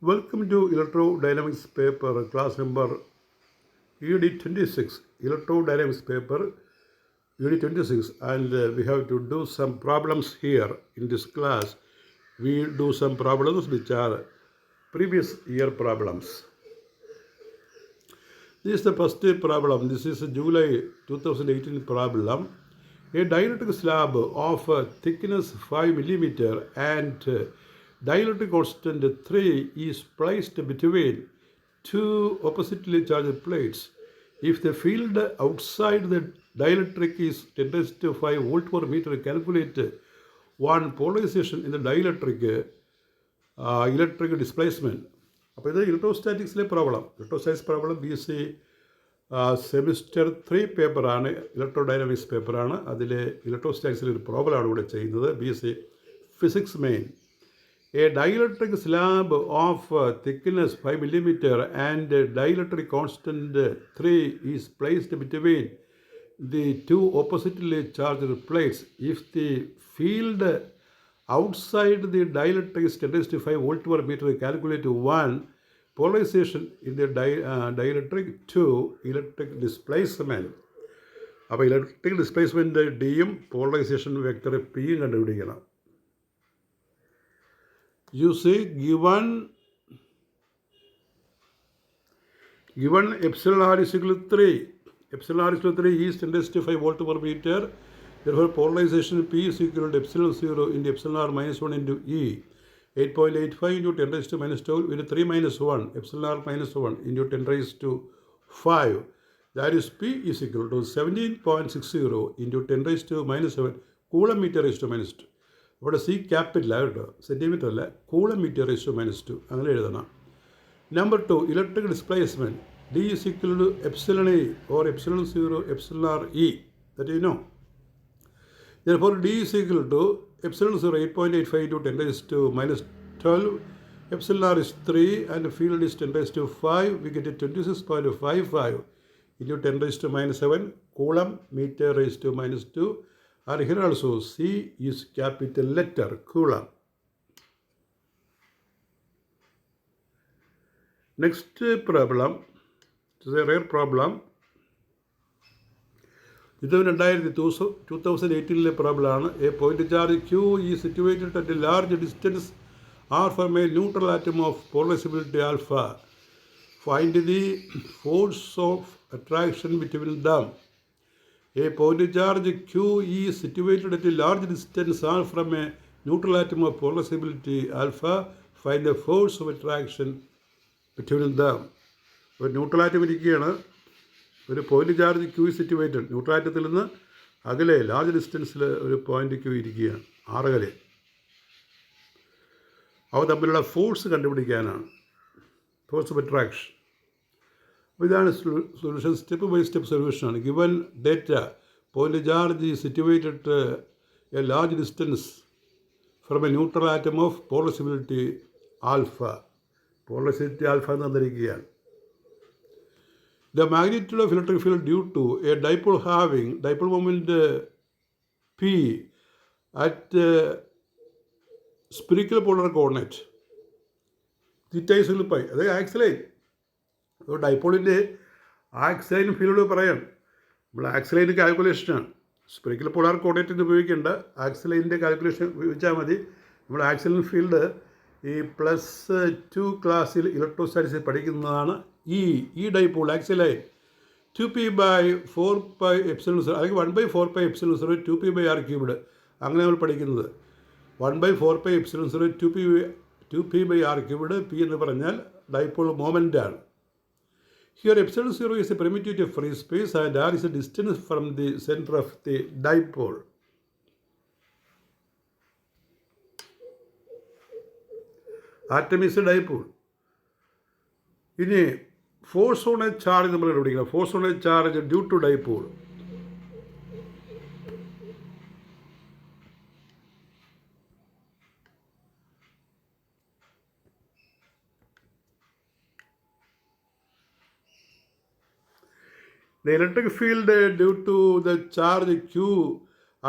Welcome to Electrodynamics paper, class number Unit 26. Electrodynamics paper, Unit 26. And we have to do some problems here in this class. We do some problems which are previous year problems. This is the first problem. This is July 2018 problem. A dielectric slab of thickness 5 millimeter and dielectric constant 3 is placed between two oppositely charged plates. If the field outside the dielectric is 10⁵ volt per meter, calculate one polarization in the dielectric electric displacement. അപ്പോൾ ഇത് ഇലക്ട്രോസ്റ്റാറ്റിക്സിലെ electrostatics problem BSc semester 3 പേപ്പറാണ്, electrodynamics പേപ്പറാണ്. അതിൽ ഇലക്ട്രോസ്റ്റാറ്റിക്സിലെ ഒരു പ്രോബ്ലമാണ് ഇവിടെ ചെയ്യുന്നത്. BSc physics main. A dielectric slab of thickness 5 millimeter and dielectric constant 3 is placed between the two oppositely charged plates. If the field outside the dielectric is 10⁵ volt per meter, calculate one polarization in the dielectric, 2 electric displacement. അപ്പോൾ electric displacement ഡിയും polarisation vector പിയും കണ്ടുപിടിക്കണം. You see, given epsilon r is equal to 3. Epsilon r is equal to 3 is 10⁵ volt per meter. Therefore, polarization P is equal to epsilon 0 into epsilon r minus 1 into E. 8.85 into 10⁻² into 3 minus 1. Epsilon r minus 1 into 10⁵. That is P is equal to 17.60 into 10⁻⁻7 coulomb meter raised to minus 2. ഇവിടെ C capital കേട്ടോ, centimetre അല്ല, coulomb metre ratio -2 അങ്ങനെ എഴുതണം. Number 2, electric displacement D is equal to epsilon E or epsilon 0 epsilon R E, that you know. Therefore D is equal to epsilon 0 8.85 into 10⁻12. Epsilon r is 3 and field is 10⁵. We get 26.55 into 10⁻7 coulomb meter raised to -2. And here also C is capital letter, coulomb. Next problem, it is a rare problem. ഇത് 2018 പ്രോബ്ലമാണ്. A point charge Q is situated at a large distance R from a neutral atom of polarizability alpha. Find the force of attraction between them. A point charge Q is situated at a large distance R from a neutral atom of polarizability alpha. Find the force of attraction between them. ഒരു neutral atom ഇരിക്കുകയാണ്, ഒരു point charge Q situated, neutral ആറ്റത്തിൽ നിന്ന് അകലെ large ഡിസ്റ്റൻസിൽ ഒരു point Q ഇരിക്കുകയാണ്, ആറകലെ. അവ തമ്മിലുള്ള ഫോഴ്സ് കണ്ടുപിടിക്കാനാണ്, ഫോഴ്സ് ഓഫ് അട്രാക്ഷൻ. അപ്പോൾ ഇതാണ് സൊല്യൂഷൻ, സ്റ്റെപ്പ് ബൈ സ്റ്റെപ്പ് സൊല്യൂഷനാണ്. Given data, point charge situated a large distance from a neutral atom of polarizability alpha. Polarizability alpha എന്ന് തന്നിരിക്കുകയാണ്. The magnitude of electric field due to a dipole having dipole moment P at spherical polar coordinate theta is equal to pi. അത് ആക്സിലൈൻ. അപ്പോൾ ഡൈപ്പോളിൻ്റെ ആക്സിലൈൻ field പറയാം. നമ്മൾ ആക്സിലൈൻ്റെ കാൽക്കുലേഷനാണ്, spherical polar coordinate ഉപയോഗിക്കേണ്ട, ആക്സിലൈൻ്റെ calculation ഉപയോഗിച്ചാൽ മതി. നമ്മൾ ആക്സിലൈൻ ഫീൽഡ് ഈ +2 ക്ലാസ്സിൽ ഇലക്ട്രോസ്റ്റാറ്റിക്സിൽ പഠിക്കുന്നതാണ്. ഈ ഡൈപോൾ ആക്സിലൈൻ 2p/4πε0 അല്ലെങ്കിൽ 1/4πε0 2p/r ക്യൂബ്ഡ്, അങ്ങനെ നമ്മൾ പഠിക്കുന്നത്. 1/4πε0 2p/r ക്യൂബ്ഡ്. പി എന്ന് പറഞ്ഞാൽ dipole മൊമെൻ്റാണ്. Here epsilon 0 is a permittivity of free space and r is a distance from the center of the dipole. Atom is a dipole. ഇനി force on a charge നമ്മൾ കണ്ടുപിടിക്കണം. Force on a charge due to dipole. The electric field due to the charge Q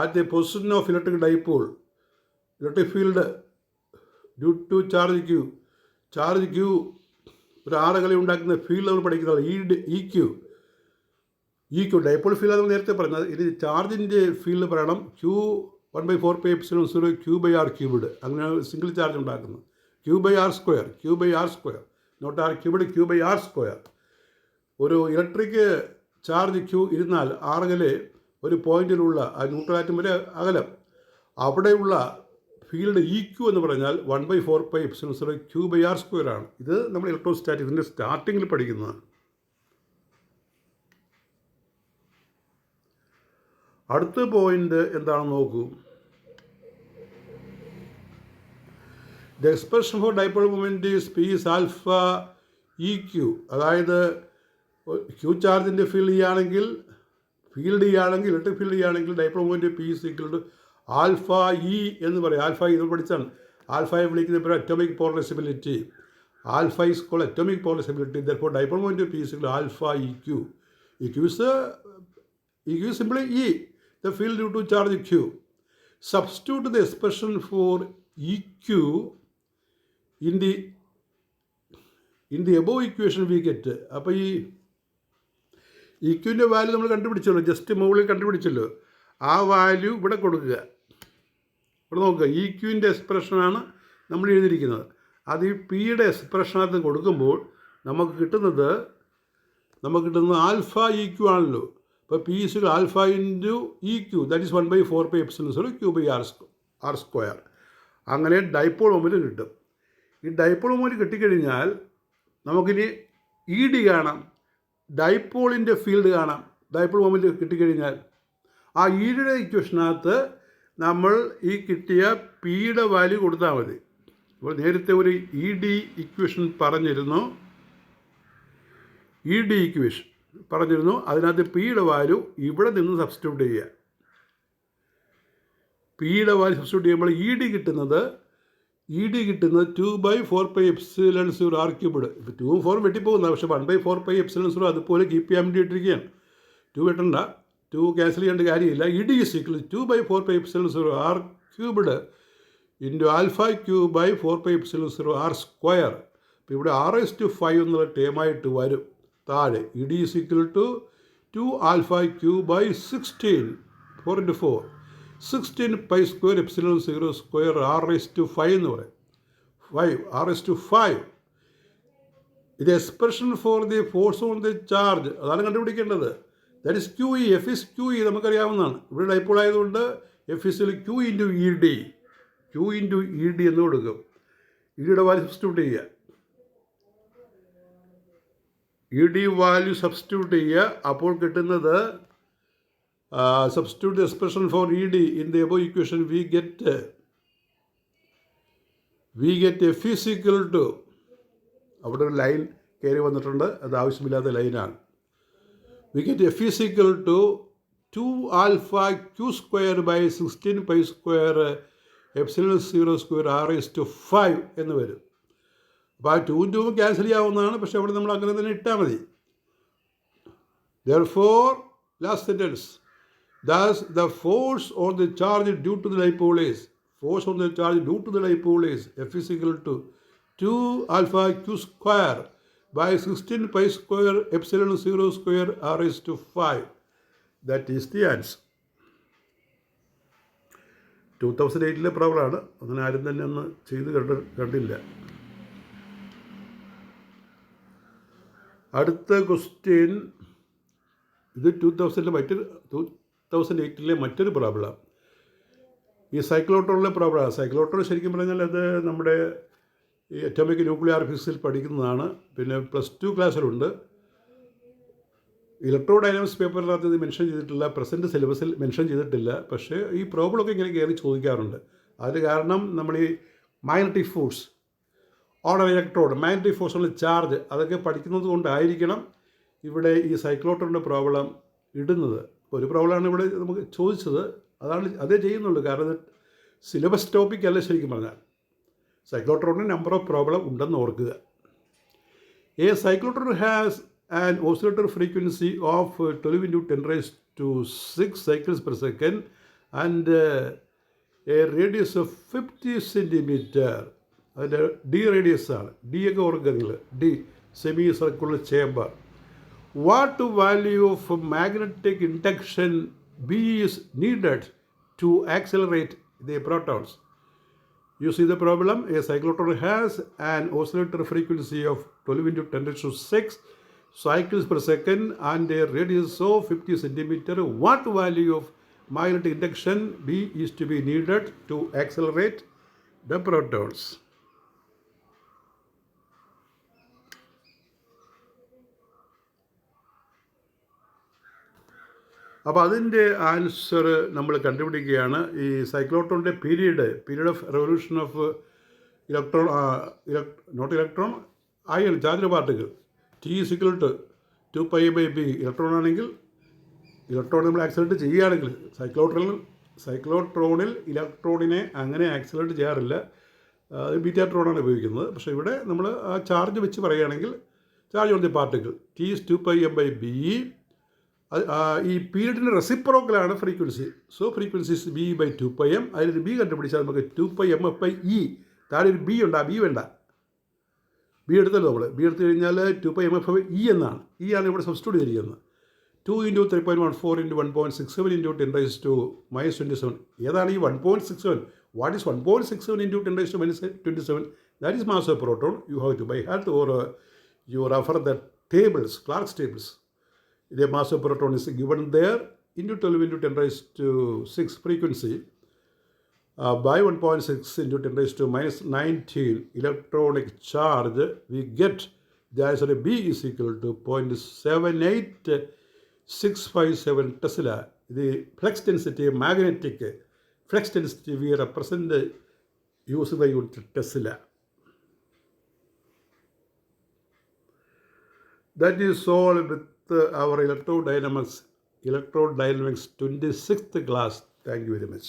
at the position of electric dipole, electric field due to charge Q charge Q ഒരു ആറകലെ ഉണ്ടാക്കുന്ന field നമ്മൾ പഠിക്കുന്നത് E Q dipole field നമ്മൾ നേരത്തെ പറഞ്ഞത്. ഇത് ചാർജിൻ്റെ field പറയണം ക്യൂ 1/4πε0 Q/r². അങ്ങനെ സിംഗിൾ ചാർജ് ഉണ്ടാക്കുന്നത് Q/r², നോട്ട് r³, Q/r². ഒരു ഇലക്ട്രിക് ചാർജ് ക്യൂ ഇരുന്നാൽ ആറകലെ ഒരു പോയിന്റിലുള്ള ആ ന്യൂട്രൽ ആറ്റം വരെ അകലം, അവിടെയുള്ള ഫീൽഡ് ഇ ക്യൂ എന്ന് പറഞ്ഞാൽ 1/4πε0 Q/r² ആണ്. ഇത് നമ്മൾ ഇലക്ട്രോസ്റ്റാറ്റിക്സിൻ്റെ സ്റ്റാർട്ടിങ്ങിൽ പഠിക്കുന്നതാണ്. അടുത്ത പോയിന്റ് എന്താണെന്ന് നോക്കൂ. The expression for dipole moment is P is alpha E Q. അതായത് ക്യൂ ചാർജിൻ്റെ ഫീൽഡ് ആണെങ്കിൽ ഇലക്ട്രിക് ഫീൽഡ് ആണെങ്കിൽ dipole moment P is equal to alpha E എന്ന് പറയും. ആൽഫ ഇ നമ്മൾ പഠിച്ചാണ്. ആൽഫയെ വിളിക്കുന്ന പേര് atomic polarizability. Alpha is called atomic polarizability. Therefore dipole moment P is equal to alpha E Q. E Q is simply E, the field due to charge Q. Substitute the expression for EQ in the above equation we get. അപ്പോൾ ഈ EQൻ്റെ value നമ്മൾ കണ്ടുപിടിച്ചല്ലോ, just മുകളിൽ കണ്ടുപിടിച്ചല്ലോ. ആ value ഇവിടെ കൊടുക്കുക. ഇവിടെ നോക്കുക, EQൻ്റെ എക്സ്പ്രഷനാണ് നമ്മൾ എഴുതിയിരിക്കുന്നത്. അത് ഈ പിയുടെ എക്സ്പ്രഷനകത്ത് കൊടുക്കുമ്പോൾ നമുക്ക് കിട്ടുന്നത് ആൽഫ ഇ ക്യൂ ആണല്ലോ. അപ്പോൾ P is alpha into E Q, that is 1/4πε0 Q/r². അങ്ങനെ ഡൈപോൾ മൊമെൻറ്റ് കിട്ടും. ഈ ഡൈപോൾ മൊമെൻറ്റ് കിട്ടിക്കഴിഞ്ഞാൽ നമുക്കിനി ഇ ഡി കാണാം, ഡൈപോളിൻ്റെ ഫീൽഡ് കാണാം. ഡൈപോൾ മൊമെൻറ്റ് കിട്ടിക്കഴിഞ്ഞാൽ ആ ഇ ഡിയുടെ ഇക്വേഷനകത്ത് നമ്മൾ ഈ കിട്ടിയ പിയുടെ വാല്യൂ കൊടുത്താൽ മതി. അപ്പോൾ നേരത്തെ ഒരു ഇ ഡി ഇക്വേഷൻ പറഞ്ഞിരുന്നു. അതിനകത്ത് പിയുടെ വാല്യൂ ഇവിടെ നിന്ന് സബ്സ്റ്റിറ്റ്യൂട്ട് ചെയ്യുക. പിയുടെ വാല്യൂ സബ്സ്റ്റിറ്റ്യൂട്ട് ചെയ്യുമ്പോൾ ഇ ഡി കിട്ടുന്നത് 2/4πε0 r³. ഇപ്പോൾ 2 4 വെട്ടിപ്പോകുന്നത്, പക്ഷേ 1/4πε0 അതുപോലെ കീപ്പ് ചെയ്യാൻ വേണ്ടി ഇട്ടിരിക്കുകയാണ്. 2 വെട്ടണ്ട, 2 ക്യാൻസൽ ചെയ്യേണ്ട കാര്യമില്ല. E D is equal 2/4πε0 r³ into alpha Q/4πε0 r². അപ്പോൾ ഇവിടെ r⁵ എന്നുള്ള ടേമായിട്ട് വരും താഴെ. E D is equal to 2 alpha Q/16, 4 × 4, 16π²ε0² r⁵ എന്ന് പറയും. 5 r⁵. ഇത് expression for the force on the charge, അതാണ് കണ്ടുപിടിക്കേണ്ടത്. That is QE. F is QE നമുക്കറിയാവുന്നതാണ്. ഇവിടെ ഡൈപോൾ ആയതുകൊണ്ട് F is Q into E D. Q into E D എന്ന് കൊടുക്കും. ഇ ഡിയുടെ വാല്യൂ സബ്സ്റ്റിറ്റ്യൂട്ട് ചെയ്യുക. ഇ ഡി വാല്യൂ സബ്സ്റ്റിറ്റ്യൂട്ട് ചെയ്യുക. അപ്പോൾ കിട്ടുന്നത് substitute the expression for ED in the above equation, we get F is equal to, അവിടെ ഒരു line കയറി വന്നിട്ടുണ്ട്, അത് ആവശ്യമില്ലാത്ത ലൈനാണ്. We get F is equal to 2 alpha Q² / 16π²ε0² r⁵ എന്ന് വരും. അപ്പോൾ ആ 2 2 ക്യാൻസൽ ചെയ്യാവുന്നതാണ്, പക്ഷേ അവിടെ നമ്മൾ അങ്ങനെ തന്നെ ഇട്ടാൽ മതി. Therefore, last sentence. Thus, the force on the charge due to the dipole is F is equal to 2 alpha Q² / 16π²ε0² r⁵. That is the answer. 2008 പ്രോബ്ലമാണ്. അങ്ങനെ ആരും തന്നെ ഒന്ന് ചെയ്ത് കണ്ടില്ല. അടുത്ത ക്വസ്റ്റ്യൻ, ഇത് 2008 മറ്റൊരു പ്രോബ്ലം. ഈ സൈക്ലോട്രോണിലെ പ്രോബ്ലമാണ്. സൈക്ലോട്രോൺ ശരിക്കും പറഞ്ഞാൽ അത് നമ്മുടെ ഈ അറ്റോമിക് ന്യൂക്ലിയർ ഫിസിക്സിൽ പഠിക്കുന്നതാണ്. പിന്നെ +2 ക്ലാസ്സിലുണ്ട്. ഇലക്ട്രോ ഡൈനാമിക്സ് പേപ്പറിനകത്ത് ഇത് മെൻഷൻ ചെയ്തിട്ടില്ല, പ്രസൻറ്റ് സിലബസിൽ മെൻഷൻ ചെയ്തിട്ടില്ല. പക്ഷേ ഈ പ്രോബ്ലമൊക്കെ ഇങ്ങനെ കയറി ചോദിക്കാറുണ്ട്. അതിന് കാരണം നമ്മൾ ഈ magnetic force on electrode, magnetic ഫോഴ്സുള്ള ചാർജ്, അതൊക്കെ പഠിക്കുന്നത് കൊണ്ടായിരിക്കണം ഇവിടെ ഈ സൈക്ലോട്രോണിൻ്റെ പ്രോബ്ലം ഇടുന്നത്. ഒരു പ്രോബ്ലമാണ് ഇവിടെ നമുക്ക് ചോദിച്ചത്, അതേ ചെയ്യുന്നുള്ളൂ. കാരണം ഇത് സിലബസ് ടോപ്പിക് അല്ല ശരിക്കും പറഞ്ഞാൽ. സൈക്ലോട്രോണിന് നമ്പർ ഓഫ് പ്രോബ്ലം ഉണ്ടെന്ന് ഓർക്കുക. A cyclotron has an oscillator frequency of 12 × 10⁶ cycles per second and a radius of 50 centimeter. അതിൻ്റെ ഡി റേഡിയസ് ആണ്. ഡി ഒക്കെ ഓർക്കുക നിങ്ങൾ, D semi circular chamber. What value of magnetic induction B is needed to accelerate the protons? You see the problem? A cyclotron has an oscillator frequency of 12 into 10 raised to 6 cycles per second and a radius of 50 centimeter. What value of magnetic induction B is to be needed to accelerate the protons? അപ്പോൾ അതിൻ്റെ answer നമ്മൾ കണ്ടുപിടിക്കുകയാണ്. ഈ സൈക്ലോട്രോണിൻ്റെ period of revolution of electron, not electron, ion, charge particle, T = 2πa/b. Electron ആണെങ്കിൽ electron നമ്മൾ accelerate ചെയ്യുകയാണെങ്കിൽ സൈക്ലോട്രോണിൽ ഇലക്ട്രോണിനെ അങ്ങനെ ആക്സിലറേറ്റ് ചെയ്യാറില്ല, ബീറ്റാട്രോണാണ് ഉപയോഗിക്കുന്നത്. പക്ഷേ ഇവിടെ നമ്മൾ ആ ചാർജ് വെച്ച് പറയുകയാണെങ്കിൽ charge on the particle T is 2πm/b. ഈ പീരീഡിൻ്റെ റെസിപ്രോക്കലാണ് frequency. So frequency is b/2πm. അതിലൊരു ബി കണ്ടുപിടിച്ചാൽ നമുക്ക് 2πmf/e. താഴെ ഒരു ബി ഉണ്ട്, ആ ബി വേണ്ട, ബി എടുത്തല്ലോ നമ്മൾ. ബി എടുത്തു കഴിഞ്ഞാൽ 2πmf/e എന്നാണ്. ഈ ആണ് ഇവിടെ സബ്സ്റ്റിറ്റ്യൂട്ട് ചെയ്തിരിക്കുന്നത്. 2 × 3.14 × 1.67 × 10 raised to -27. ഏതാണ് ഈ 1.67? What is 1.67 × 10 raised to -27? That is mass of proton. You have to by heart or you refer the tables, Clark's tables. The mass of proton is given there into 12 × 10 raised to 6 frequency by 1.6 × 10 raised to -19 electronic charge. We get the answer B is equal to 0.78657 Tesla. The flux density, magnetic flux density, we represent using the unit Tesla. That is all with our electrodynamics 26th class. Thank you very much.